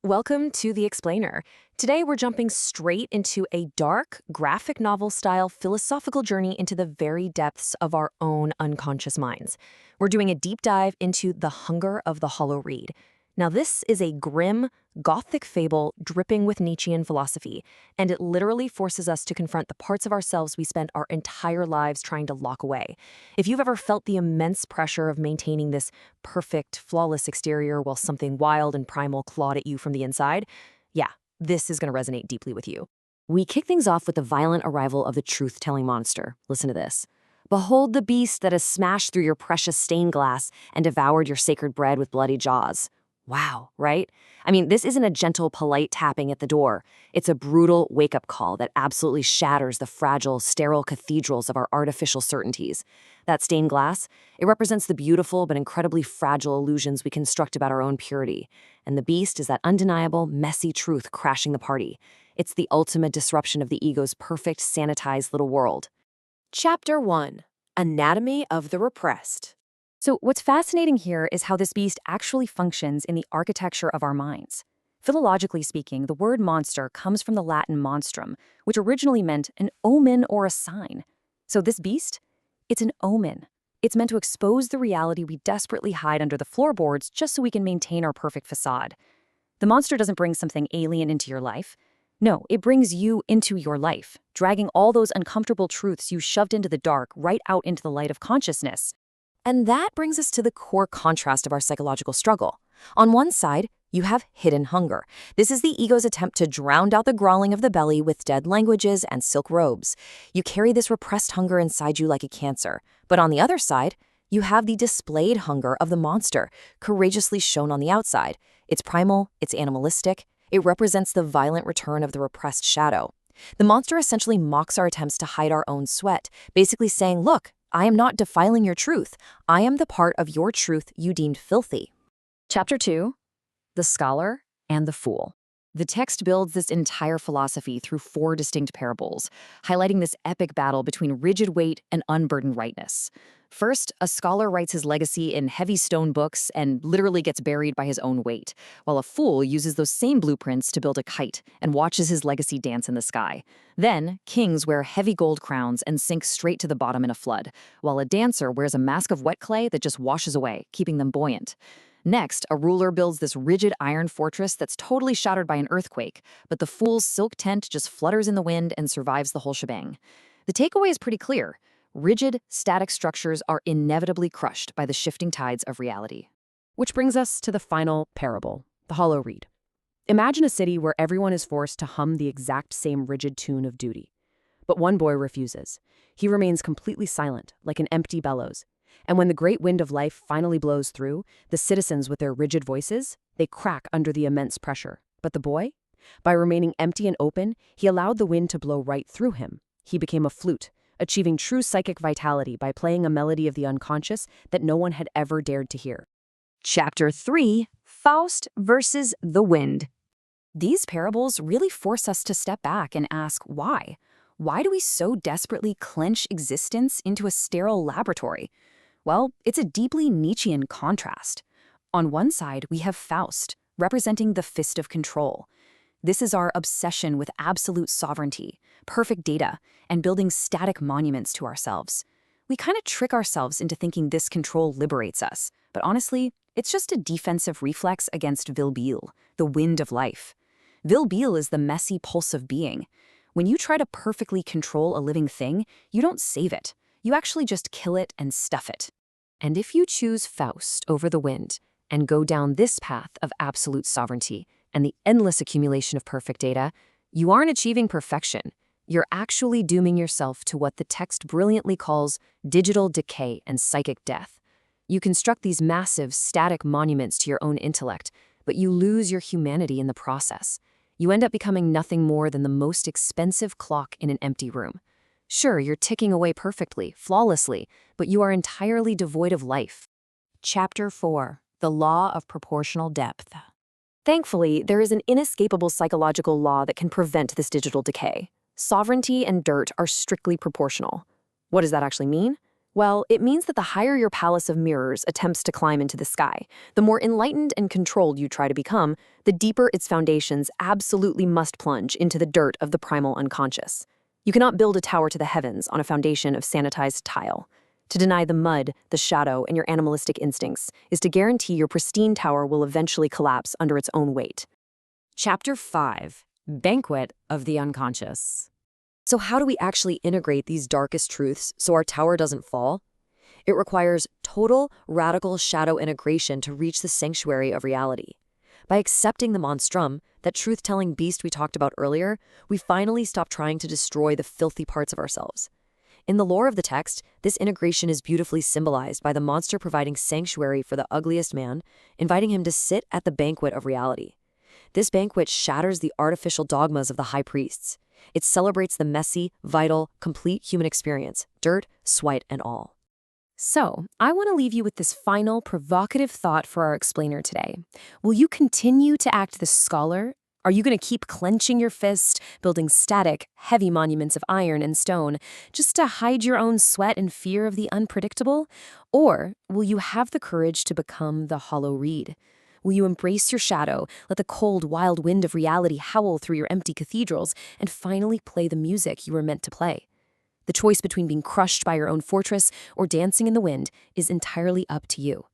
Welcome to The Explainer. Today we're jumping straight into a dark, graphic novel-style philosophical journey into the very depths of our own unconscious minds. We're doing a deep dive into The Hunger of the Hollow Reed. Now this is a grim, gothic fable dripping with Nietzschean philosophy, and it literally forces us to confront the parts of ourselves we spent our entire lives trying to lock away. If you've ever felt the immense pressure of maintaining this perfect, flawless exterior while something wild and primal clawed at you from the inside, yeah, this is going to resonate deeply with you. We kick things off with the violent arrival of the truth-telling monster. Listen to this. Behold the beast that has smashed through your precious stained glass and devoured your sacred bread with bloody jaws. Wow, right? I mean, this isn't a gentle, polite tapping at the door. It's a brutal wake-up call that absolutely shatters the fragile, sterile cathedrals of our artificial certainties. That stained glass, it represents the beautiful but incredibly fragile illusions we construct about our own purity. And the beast is that undeniable, messy truth crashing the party. It's the ultimate disruption of the ego's perfect, sanitized little world. Chapter 1. Anatomy of the Repressed. So what's fascinating here is how this beast actually functions in the architecture of our minds. Philologically speaking, the word monster comes from the Latin monstrum, which originally meant an omen or a sign. So this beast? It's an omen. It's meant to expose the reality we desperately hide under the floorboards just so we can maintain our perfect facade. The monster doesn't bring something alien into your life. No, it brings you into your life, dragging all those uncomfortable truths you shoved into the dark right out into the light of consciousness. And that brings us to the core contrast of our psychological struggle. On one side, you have hidden hunger. This is the ego's attempt to drown out the growling of the belly with dead languages and silk robes. You carry this repressed hunger inside you like a cancer. But on the other side, you have the displayed hunger of the monster, courageously shown on the outside. It's primal, it's animalistic, it represents the violent return of the repressed shadow. The monster essentially mocks our attempts to hide our own sweat, basically saying, look, I am not defiling your truth. I am the part of your truth you deemed filthy. Chapter 2. The Scholar and the Fool. The text builds this entire philosophy through 4 distinct parables, highlighting this epic battle between rigid weight and unburdened rightness. First, a scholar writes his legacy in heavy stone books and literally gets buried by his own weight, while a fool uses those same blueprints to build a kite and watches his legacy dance in the sky. Then, kings wear heavy gold crowns and sink straight to the bottom in a flood, while a dancer wears a mask of wet clay that just washes away, keeping them buoyant. Next, a ruler builds this rigid iron fortress that's totally shattered by an earthquake, but the fool's silk tent just flutters in the wind and survives the whole shebang. The takeaway is pretty clear. Rigid, static structures are inevitably crushed by the shifting tides of reality. Which brings us to the final parable, the Hollow Reed. Imagine a city where everyone is forced to hum the exact same rigid tune of duty. But one boy refuses. He remains completely silent, like an empty bellows. And when the great wind of life finally blows through, the citizens with their rigid voices, they crack under the immense pressure. But the boy? By remaining empty and open, he allowed the wind to blow right through him. He became a flute, achieving true psychic vitality by playing a melody of the unconscious that no one had ever dared to hear. Chapter 3. Faust versus the Wind. These parables really force us to step back and ask why. Why do we so desperately clench existence into a sterile laboratory? Well, it's a deeply Nietzschean contrast. On one side, we have Faust, representing the fist of control. This is our obsession with absolute sovereignty, perfect data, and building static monuments to ourselves. We kind of trick ourselves into thinking this control liberates us, but honestly, it's just a defensive reflex against Vilbeel, the wind of life. Vilbeel is the messy pulse of being. When you try to perfectly control a living thing, you don't save it. You actually just kill it and stuff it. And if you choose Faust over the wind and go down this path of absolute sovereignty and the endless accumulation of perfect data, you aren't achieving perfection. You're actually dooming yourself to what the text brilliantly calls digital decay and psychic death. You construct these massive, static monuments to your own intellect, but you lose your humanity in the process. You end up becoming nothing more than the most expensive clock in an empty room. Sure, you're ticking away perfectly, flawlessly, but you are entirely devoid of life. Chapter 4. The Law of Proportional Depth. Thankfully, there is an inescapable psychological law that can prevent this digital decay. Sovereignty and dirt are strictly proportional. What does that actually mean? Well, it means that the higher your palace of mirrors attempts to climb into the sky, the more enlightened and controlled you try to become, the deeper its foundations absolutely must plunge into the dirt of the primal unconscious. You cannot build a tower to the heavens on a foundation of sanitized tile. To deny the mud, the shadow, and your animalistic instincts is to guarantee your pristine tower will eventually collapse under its own weight. Chapter 5: Banquet of the Unconscious. So how do we actually integrate these darkest truths so our tower doesn't fall? It requires total, radical shadow integration to reach the sanctuary of reality. By accepting the monstrum, that truth-telling beast we talked about earlier, we finally stop trying to destroy the filthy parts of ourselves. In the lore of the text, this integration is beautifully symbolized by the monster providing sanctuary for the ugliest man, inviting him to sit at the banquet of reality. This banquet shatters the artificial dogmas of the high priests. It celebrates the messy, vital, complete human experience, dirt, sweat, and all. So, I want to leave you with this final, provocative thought for our explainer today. Will you continue to act the scholar? Are you going to keep clenching your fist, building static, heavy monuments of iron and stone, just to hide your own sweat and fear of the unpredictable? Or will you have the courage to become the hollow reed? Will you embrace your shadow, let the cold, wild wind of reality howl through your empty cathedrals, and finally play the music you were meant to play? The choice between being crushed by your own fortress or dancing in the wind is entirely up to you.